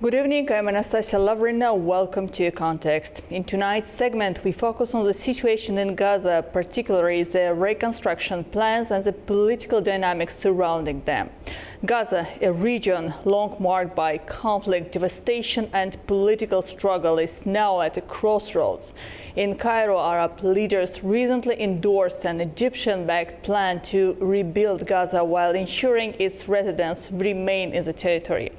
Good evening, I'm Anastasia Lavrina. Welcome to Context. In tonight's segment, we focus on the situation in Gaza, particularly the reconstruction plans and the political dynamics surrounding them. Gaza, a region long marked by conflict, devastation and political struggle, is now at a crossroads. In Cairo, Arab leaders recently endorsed an Egyptian-backed plan to rebuild Gaza while ensuring its residents remain in the territory.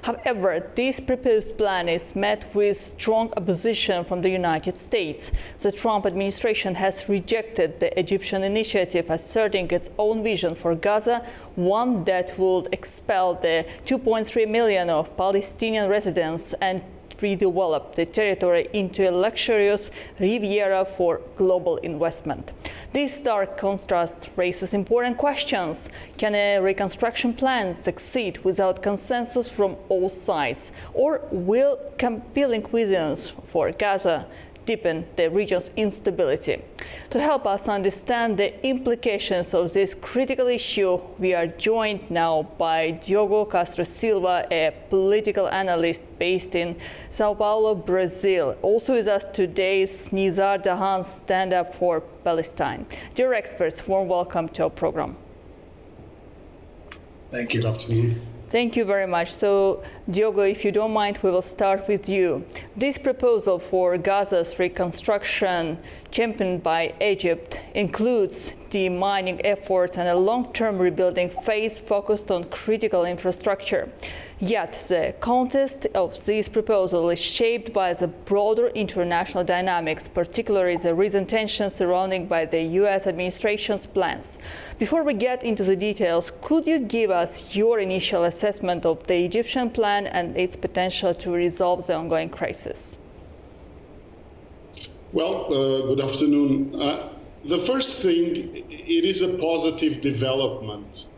However, this proposed plan is met with strong opposition from the United States. The Trump administration has rejected the Egyptian initiative, asserting its own vision for Gaza, one that would expel the 2.3 million of Palestinian residents and redevelop the territory into a luxurious riviera for global investment. This stark contrast raises important questions. Can a reconstruction plan succeed without consensus from all sides? Or will compelling reasons for Gaza deepen the region's instability? To help us understand the implications of this critical issue, we are joined now by Diogo Castro Silva, a political analyst based in Sao Paulo, Brazil. Also with us today is Nizar Dahan, Stand Up for Palestine. Dear experts, warm welcome to our program. Thank you. Good afternoon. Thank you very much. So, Diogo, if you don't mind, we will start with you. This proposal for Gaza's reconstruction, championed by Egypt, includes demining efforts and a long-term rebuilding phase focused on critical infrastructure. Yet, the context of this proposal is shaped by the broader international dynamics, particularly the recent tensions surrounding by the U.S. administration's plans. Before we get into the details, could you give us your initial assessment of the Egyptian plan and its potential to resolve the ongoing crisis? Well, good afternoon. The first thing, it is a positive development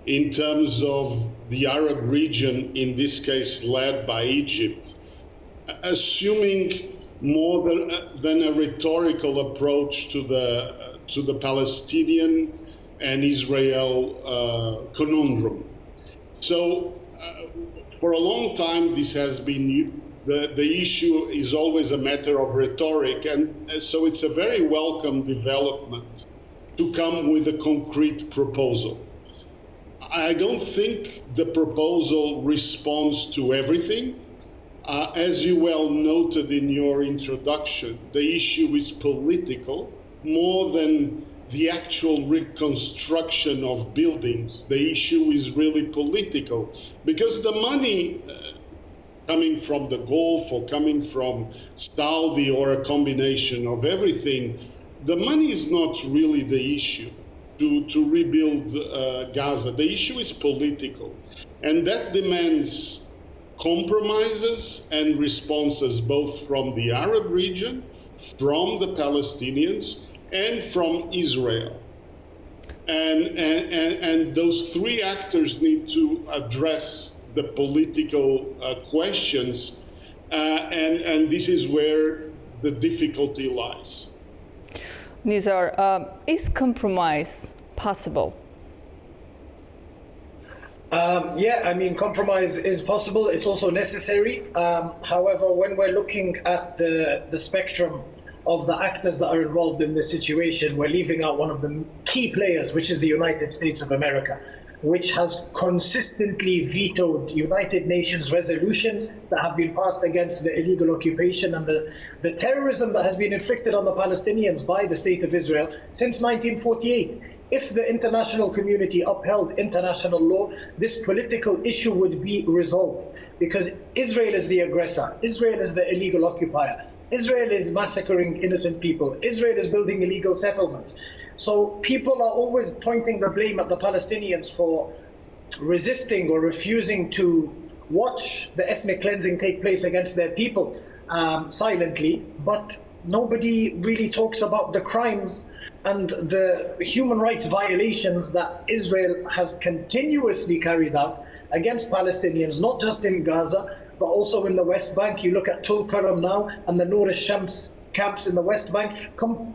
in terms of the Arab region, in this case led by Egypt, assuming more than a rhetorical approach to the Palestinian and Israel conundrum. So for a long time, this has been the issue is always a matter of rhetoric, and so it's a very welcome development to come with a concrete proposal. I don't think the proposal responds to everything. As you well noted in your introduction, the issue is political more than the actual reconstruction of buildings. The issue is really political because the money coming from the Gulf or coming from Saudi or a combination of everything, the money is not really the issue to rebuild Gaza. The issue is political, and that demands compromises and responses both from the Arab region, from the Palestinians, and from Israel. And those three actors need to address the political questions, and this is where the difficulty lies. Nizar, is compromise possible? Yeah, I mean, compromise is possible. It's also necessary. However, when we're looking at the spectrum of the actors that are involved in this situation, we're leaving out one of the key players, which is the United States of America, which has consistently vetoed United Nations resolutions that have been passed against the illegal occupation and the terrorism that has been inflicted on the Palestinians by the State of Israel since 1948. If the international community upheld international law, this political issue would be resolved, because Israel is the aggressor, Israel is the illegal occupier, Israel is massacring innocent people, Israel is building illegal settlements. So people are always pointing the blame at the Palestinians for resisting or refusing to watch the ethnic cleansing take place against their people silently, but nobody really talks about the crimes and the human rights violations that Israel has continuously carried out against Palestinians, not just in Gaza, but also in the West Bank. You look at Tul Karam now and the Noor al-Shams camps in the West Bank,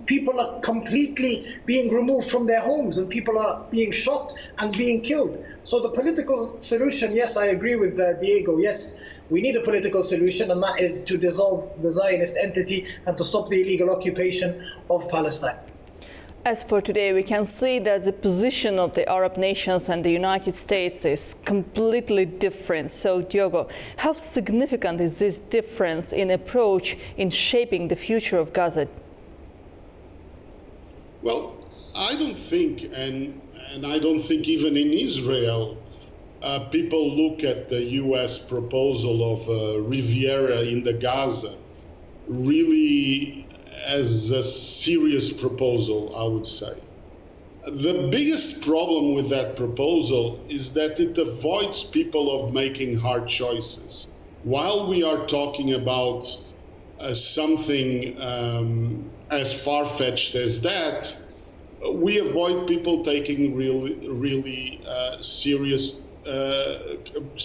people are completely being removed from their homes and people are being shot and being killed. So the political solution, yes, I agree with Diego. Yes, we need a political solution, and that is to dissolve the Zionist entity and to stop the illegal occupation of Palestine. As for today, we can see that the position of the Arab nations and the United States is completely different. So, Diogo, how significant is this difference in approach in shaping the future of Gaza? Well, I don't think, and I don't think even in Israel, people look at the U.S. proposal of Riviera in the Gaza really as a serious proposal, I would say. The biggest problem with that proposal is that it avoids people of making hard choices. While we are talking about something as far-fetched as that, we avoid people taking really serious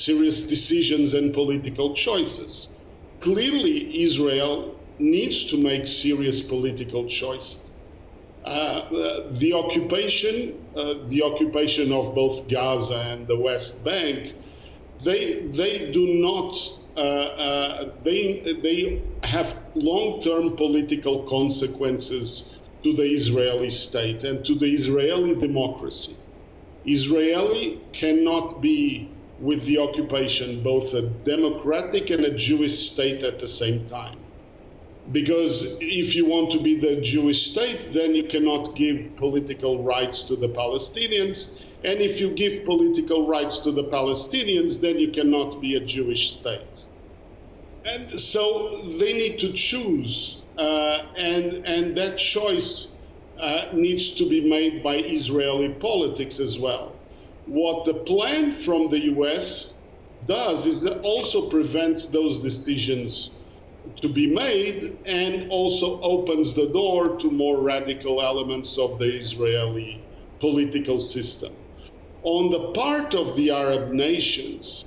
decisions and political choices. Clearly, Israel needs to make serious political choices. The occupation of both Gaza and the West Bank, they do not. They have long-term political consequences to the Israeli state and to the Israeli democracy. Israeli cannot be with the occupation both a democratic and a Jewish state at the same time. Because if you want to be the Jewish state, then you cannot give political rights to the Palestinians. And if you give political rights to the Palestinians, then you cannot be a Jewish state. And so they need to choose. And that choice needs to be made by Israeli politics as well. What the plan from the US does is it also prevents those decisions to be made and also opens the door to more radical elements of the Israeli political system. On the part of the Arab nations,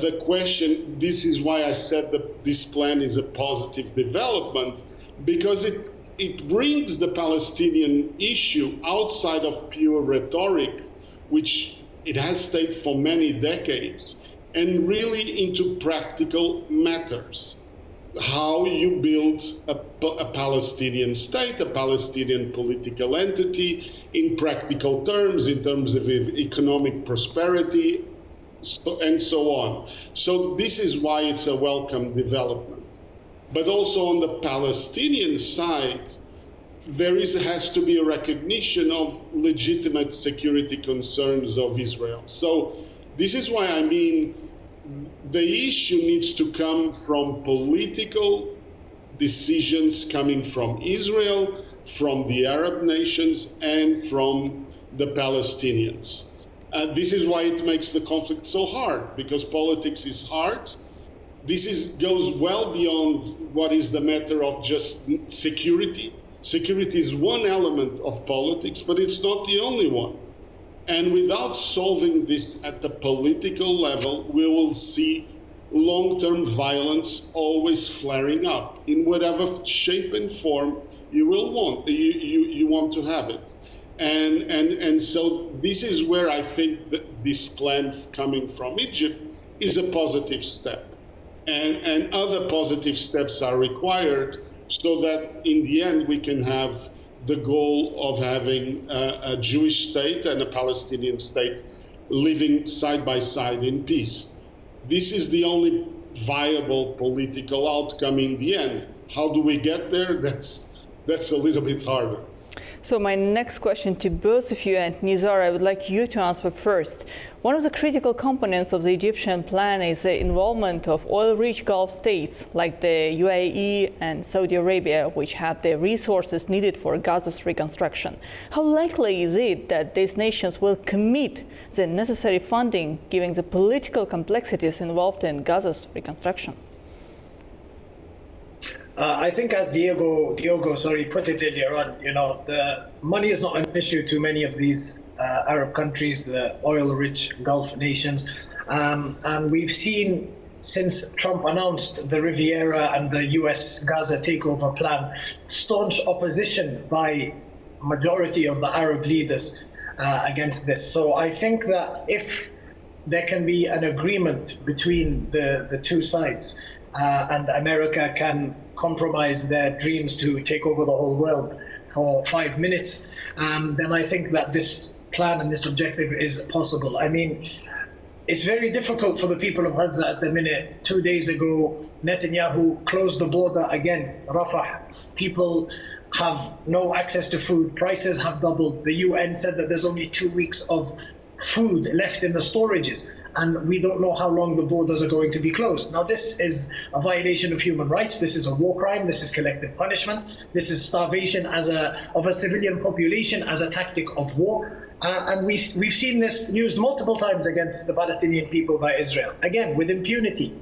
the question, this is why I said that this plan is a positive development, because it brings the Palestinian issue outside of pure rhetoric, which it has stayed for many decades, and really into practical matters. How you build a Palestinian state, a Palestinian political entity in practical terms, in terms of economic prosperity, and so on. So this is why it's a welcome development. But also on the Palestinian side, there has to be a recognition of legitimate security concerns of Israel. So this is why I mean the issue needs to come from political decisions coming from Israel, from the Arab nations, and from the Palestinians. This is why it makes the conflict so hard, because politics is hard. This goes well beyond what is the matter of just security. Security is one element of politics, but it's not the only one. And without solving this at the political level, we will see long-term violence always flaring up in whatever shape and form you will want. You want to have it, and so this is where I think that this plan coming from Egypt is a positive step, and other positive steps are required so that in the end we can have the goal of having a Jewish state and a Palestinian state living side by side in peace. This is the only viable political outcome in the end. How do we get there? That's a little bit harder. So my next question to both of you, and Nizar, I would like you to answer first. One of the critical components of the Egyptian plan is the involvement of oil-rich Gulf states like the UAE and Saudi Arabia, which have the resources needed for Gaza's reconstruction. How likely is it that these nations will commit the necessary funding, given the political complexities involved in Gaza's reconstruction? I think, as Diego put it earlier on, the money is not an issue to many of these Arab countries, the oil-rich Gulf nations, and we've seen since Trump announced the Riviera and the US Gaza takeover plan, staunch opposition by majority of the Arab leaders against this. So I think that if there can be an agreement between the two sides and America can compromise their dreams to take over the whole world for 5 minutes, then I think that this plan and this objective is possible. I mean, it's very difficult for the people of Gaza at the minute. 2 days ago, Netanyahu closed the border again, Rafah. People have no access to food. Prices have doubled. The UN said that there's only 2 weeks of food left in the storages, and we don't know how long the borders are going to be closed. Now, this is a violation of human rights. This is a war crime. This is collective punishment. This is starvation of a civilian population as a tactic of war. And we've seen this used multiple times against the Palestinian people by Israel, again, with impunity.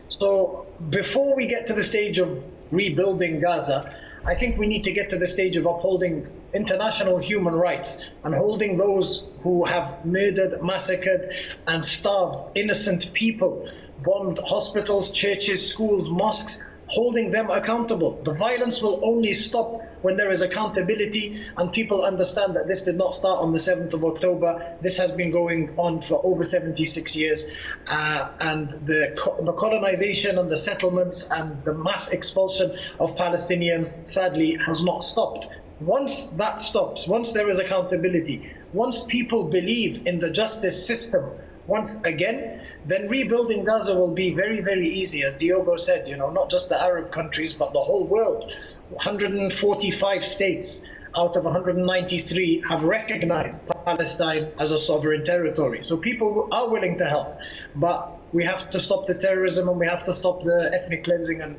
So before we get to the stage of rebuilding Gaza, I think we need to get to the stage of upholding international human rights and holding those who have murdered, massacred, and starved innocent people, bombed hospitals, churches, schools, mosques, holding them accountable. The violence will only stop when there is accountability and people understand that this did not start on the 7th of October. This has been going on for over 76 years. And the colonization and the settlements and the mass expulsion of Palestinians, sadly, has not stopped. Once that stops, once there is accountability, once people believe in the justice system, once again, then rebuilding Gaza will be very, very easy. As Diogo said, not just the Arab countries, but the whole world. 145 states out of 193 have recognized Palestine as a sovereign territory. So people are willing to help, but we have to stop the terrorism and we have to stop the ethnic cleansing and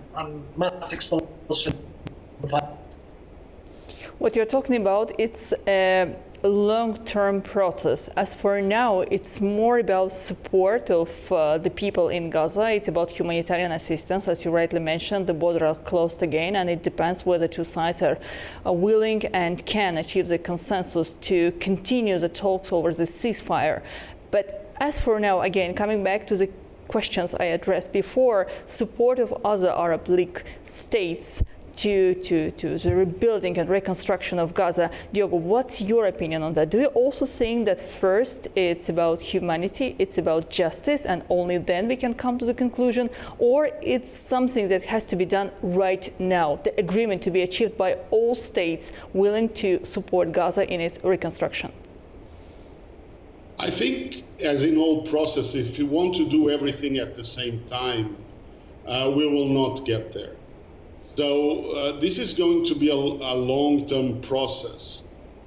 mass expulsion. What you're talking about, it's a long-term process. As for now, it's more about support of the people in Gaza. It's about humanitarian assistance. As you rightly mentioned, the border are closed again, and it depends whether two sides are willing and can achieve the consensus to continue the talks over the ceasefire. But as for now, again, coming back to the questions I addressed before, support of other Arab League states to the rebuilding and reconstruction of Gaza. Diogo, what's your opinion on that? Do you also think that first it's about humanity, it's about justice, and only then we can come to the conclusion? Or it's something that has to be done right now, the agreement to be achieved by all states willing to support Gaza in its reconstruction? I think, as in all process, if you want to do everything at the same time, we will not get there. So this is going to be a long-term process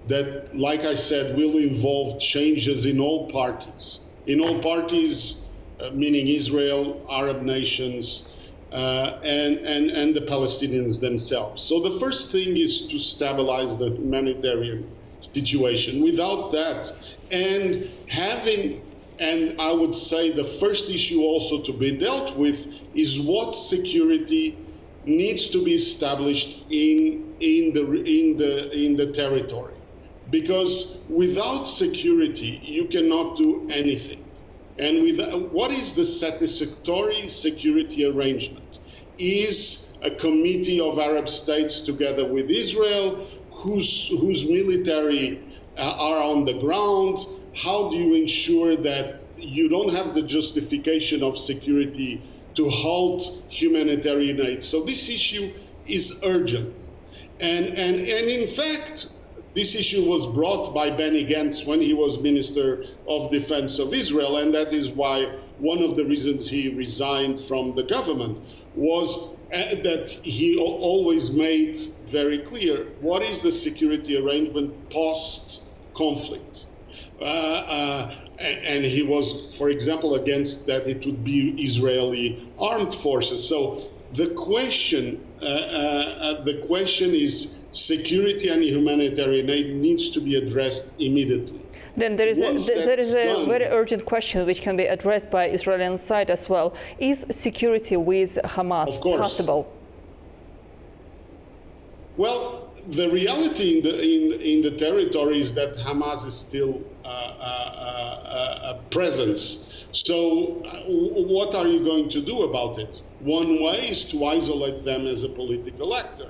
that, like I said, will involve changes in all parties. In all parties, meaning Israel, Arab nations, and the Palestinians themselves. So the first thing is to stabilize the humanitarian situation. Without that, and I would say the first issue also to be dealt with is what security needs to be established in the territory, because without security you cannot do anything. And what is the satisfactory security arrangement? Is a committee of Arab states together with Israel, whose military are on the ground. How do you ensure that you don't have the justification of security to halt humanitarian aid? So this issue is urgent. And in fact, this issue was brought by Benny Gantz when he was Minister of Defense of Israel, and that is why one of the reasons he resigned from the government was that he always made very clear what is the security arrangement post-conflict. And he was, for example, against that it would be Israeli armed forces. So the question is security and humanitarian aid needs to be addressed immediately. Then there is a very urgent question which can be addressed by Israeli side as well. Is security with Hamas possible? Well, the reality in the territory is that Hamas is still a presence So what are you going to do about it? One way is to isolate them as a political actor.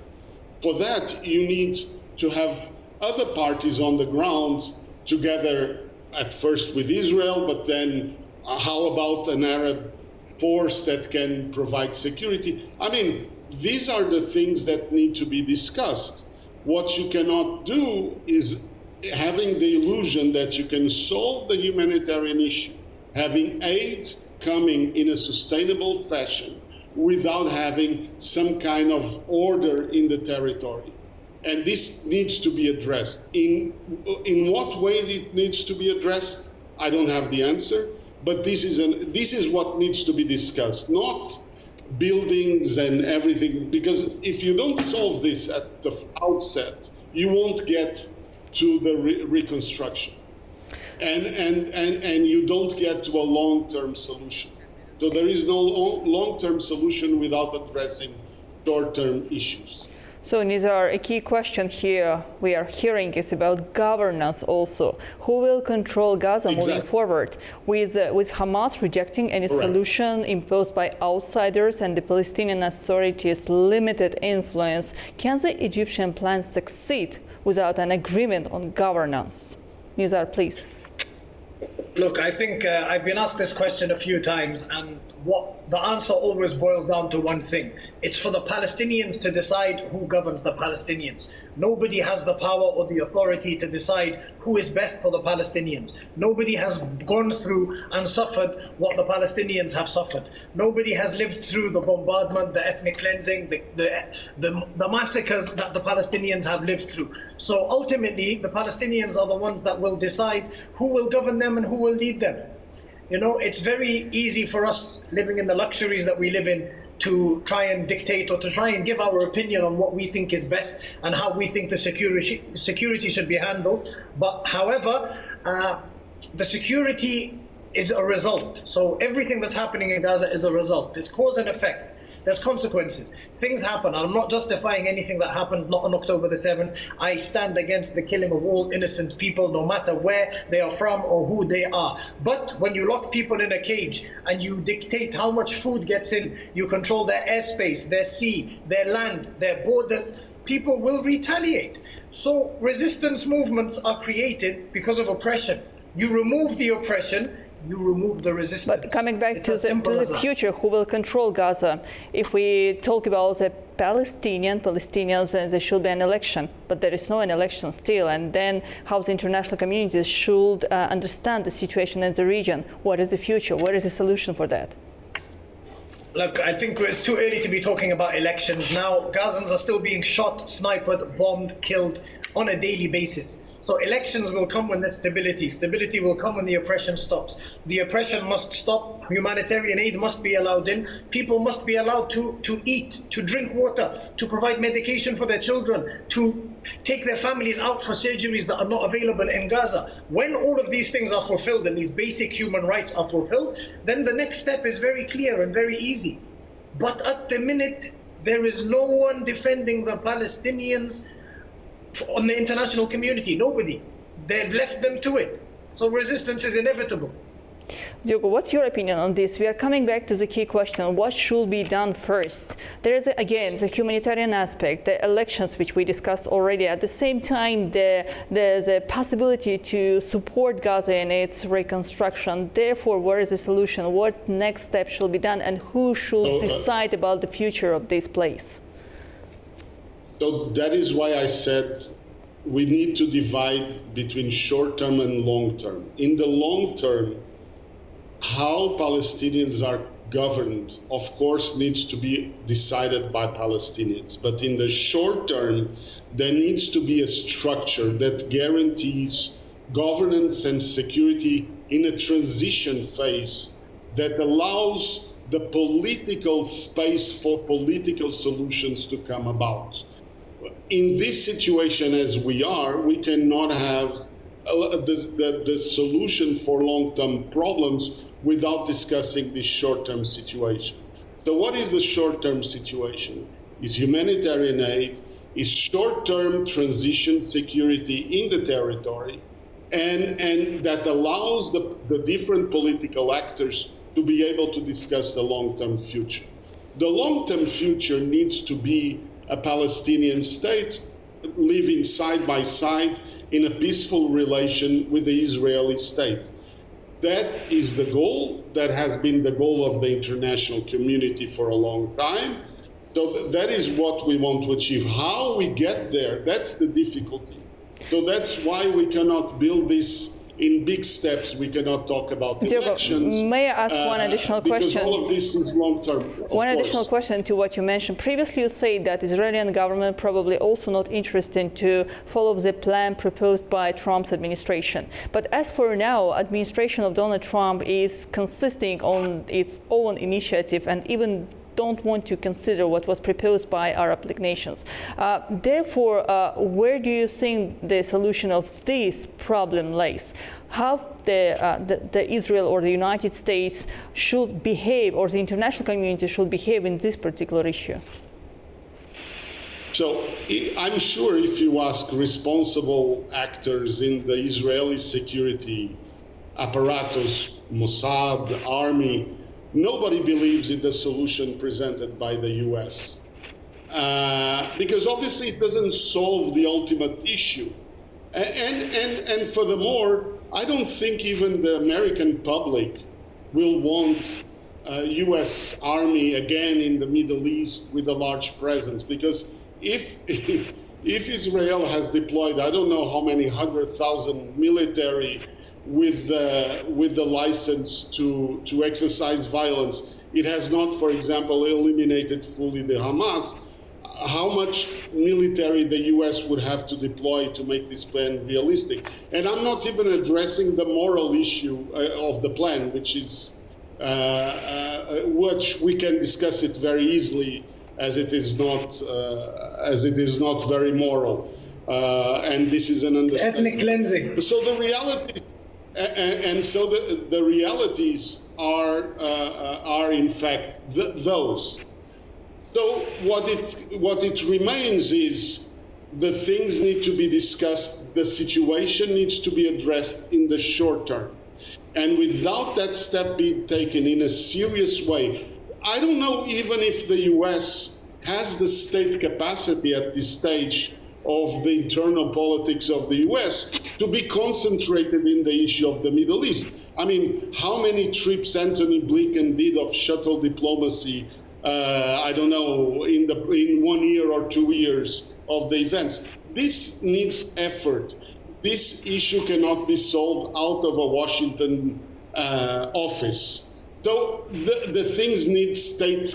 For that, you need to have other parties on the ground together, at first with Israel, but then how about an Arab force that can provide security? I mean, these are the things that need to be discussed. What you cannot do is having the illusion that you can solve the humanitarian issue, having aid coming in a sustainable fashion without having some kind of order in the territory. And this needs to be addressed. In what way it needs to be addressed, I don't have the answer, but this is what needs to be discussed, not buildings and everything, because if you don't solve this at the outset, you won't get to the reconstruction. And you don't get to a long-term solution. So there is no long-term solution without addressing short-term issues. So Nizar, a key question here we are hearing is about governance also. Who will control Gaza moving forward? With Hamas rejecting any solution imposed by outsiders and the Palestinian Authority's limited influence, can the Egyptian plan succeed without an agreement on governance? Nizar, please. Look, I think I've been asked this question a few times, and what the answer always boils down to one thing. It's for the Palestinians to decide who governs the Palestinians. Nobody has the power or the authority to decide who is best for the Palestinians. Nobody has gone through and suffered what the Palestinians have suffered. Nobody has lived through the bombardment, the ethnic cleansing, the massacres that the Palestinians have lived through. So ultimately, the Palestinians are the ones that will decide who will govern them and who will lead them. You know, it's very easy for us living in the luxuries that we live in to try and dictate or to try and give our opinion on what we think is best and how we think the security should be handled. But however, the security is a result. So everything that's happening in Gaza is a result. It's cause and effect. There's consequences. Things happen. I'm not justifying anything that happened, not on October the 7th. I stand against the killing of all innocent people, no matter where they are from or who they are. But when you lock people in a cage and you dictate how much food gets in, you control their airspace, their sea, their land, their borders, people will retaliate. So resistance movements are created because of oppression. You remove the oppression, you remove the resistance. But coming back to the future, who will control Gaza? If we talk about the Palestinians, there should be an election, but there is no an election still. And then how the international community should understand the situation in the region? What is the future? What is the solution for that? Look, I think it's too early to be talking about elections now. Gazans are still being shot, sniped, bombed, killed on a daily basis. So elections will come when there's stability. Stability will come when the oppression stops. The oppression must stop. Humanitarian aid must be allowed in. People must be allowed to eat, to drink water, to provide medication for their children, to take their families out for surgeries that are not available in Gaza. When all of these things are fulfilled and these basic human rights are fulfilled, then the next step is very clear and very easy. But at the minute, there is no one defending the Palestinians on the international community. Nobody. They've left them to it. So resistance is inevitable. Diogo, what's your opinion on this? We are coming back to the key question, what should be done first? There is, again, the humanitarian aspect, the elections, which we discussed already. At the same time, there's a possibility to support Gaza in its reconstruction. Therefore, where is the solution? What next step should be done? And who should decide about the future of this place? So that is why I said we need to divide between short-term and long-term. In the long term, how Palestinians are governed, of course, needs to be decided by Palestinians. But in the short term, there needs to be a structure that guarantees governance and security in a transition phase that allows the political space for political solutions to come about. In this situation as we are, we cannot have the solution for long-term problems without discussing this short-term situation. So what is the short-term situation? Is humanitarian aid, is short-term transition security in the territory, and that allows the different political actors to be able to discuss the long-term future. The long-term future needs to be a Palestinian state living side by side in a peaceful relation with the Israeli state. That is the goal. That has been the goal of the international community for a long time. So that is what we want to achieve. How we get there, that's the difficulty. So that's why we cannot build this in big steps. We cannot talk about elections. May I ask one additional question? Because all of this is long-term. One additional question to what you mentioned. Previously, you said that Israeli government probably also not interested to follow the plan proposed by Trump's administration. But as for now, administration of Donald Trump is consisting on its own initiative and even don't want to consider what was proposed by Arab League nations. Therefore, where do you think the solution of this problem lays? How the Israel or the United States should behave, or the international community should behave in this particular issue? So I'm sure if you ask responsible actors in the Israeli security apparatus, Mossad, army, nobody believes in the solution presented by the US. Because obviously it doesn't solve the ultimate issue. And furthermore, I don't think even the American public will want US army again in the Middle East with a large presence. Because if Israel has deployed, I don't know how many 100,000 military with the license to exercise violence, it has not, for example, eliminated fully the Hamas. How much military the US would have to deploy to make this plan realistic? And I'm not even addressing the moral issue of the plan, which is which we can discuss it very easily, as it is not very moral, and this is an understanding. Ethnic cleansing. So the reality. And so the realities are in fact those. So what it remains is the things need to be discussed. The situation needs to be addressed in the short term, and without that step being taken in a serious way, I don't know even if the U.S. has the state capacity at this stage of the internal politics of the U.S. to be concentrated in the issue of the Middle East. I mean, how many trips Antony Blinken did of shuttle diplomacy, I don't know, in 1 year or 2 years of the events. This needs effort. This issue cannot be solved out of a Washington office. So the things need state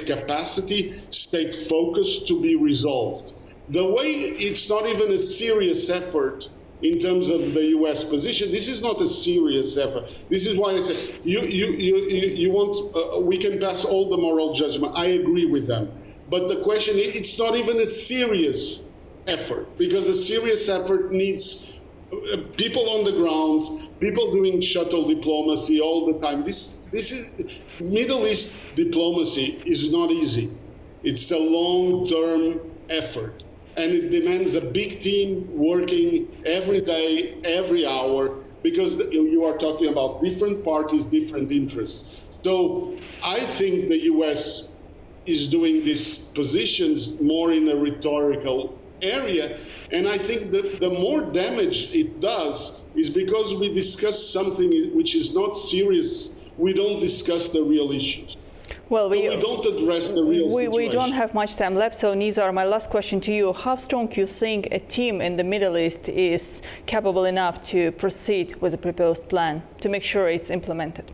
capacity, state focus to be resolved. The way it's not even a serious effort in terms of the U.S. position. This is not a serious effort. This is why I say you want. We can pass all the moral judgment. I agree with them, but the question is, it's not even a serious effort, because a serious effort needs people on the ground, people doing shuttle diplomacy all the time. This is Middle East diplomacy is not easy. It's a long-term effort. And it demands a big team working every day, every hour, because you are talking about different parties, different interests. So I think the U.S. is doing these positions more in a rhetorical area. And I think that the more damage it does is because we discuss something which is not serious. We don't discuss the real issues. Well, we don't address the real situation. We don't have much time left, so Nizar, my last question to you. How strong you think a team in the Middle East is capable enough to proceed with the proposed plan to make sure it's implemented?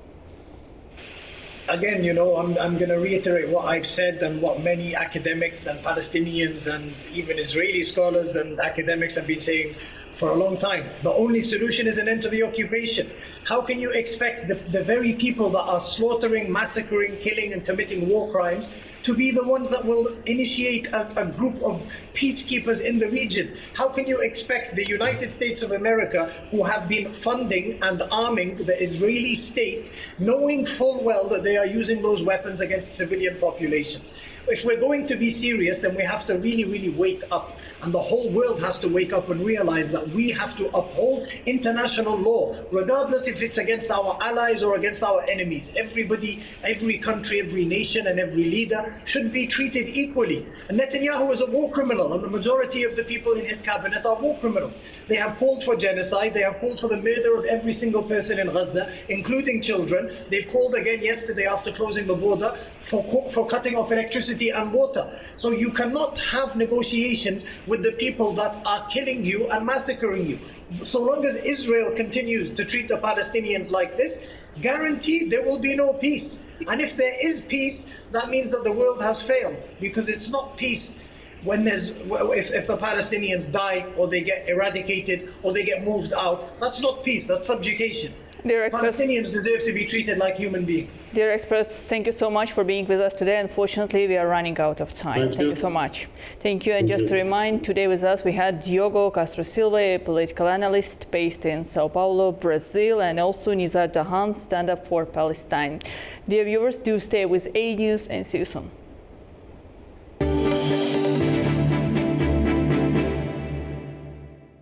Again, you know, I'm going to reiterate what I've said and what many academics and Palestinians and even Israeli scholars and academics have been saying for a long time. The only solution is an end to the occupation. How can you expect the very people that are slaughtering, massacring, killing, and committing war crimes to be the ones that will initiate a group of peacekeepers in the region? How can you expect the United States of America, who have been funding and arming the Israeli state, knowing full well that they are using those weapons against civilian populations? if we're going to be serious, then we have to really, really wake up. And the whole world has to wake up and realize that we have to uphold international law, regardless if it's against our allies or against our enemies. Everybody, every country, every nation, and every leader should be treated equally. And Netanyahu is a war criminal, and the majority of the people in his cabinet are war criminals. They have called for genocide. They have called for the murder of every single person in Gaza, including children. They've called again yesterday after closing the border for cutting off electricity and water. So you cannot have negotiations with the people that are killing you and massacring you. So long as Israel continues to treat the Palestinians like this, guaranteed there will be no peace. And if there is peace, that means that the world has failed, because it's not peace when if the Palestinians die or they get eradicated or they get moved out. That's not peace, that's subjugation. Palestinians deserve to be treated like human beings. Dear experts, thank you so much for being with us today. Unfortunately, we are running out of time. Thank you so much. Thank you. And just to remind, today with us we had Diogo Castro Silva, a political analyst based in Sao Paulo, Brazil, and also Nizar Dahan, Stand Up for Palestine. Dear viewers, do stay with A News and see you soon.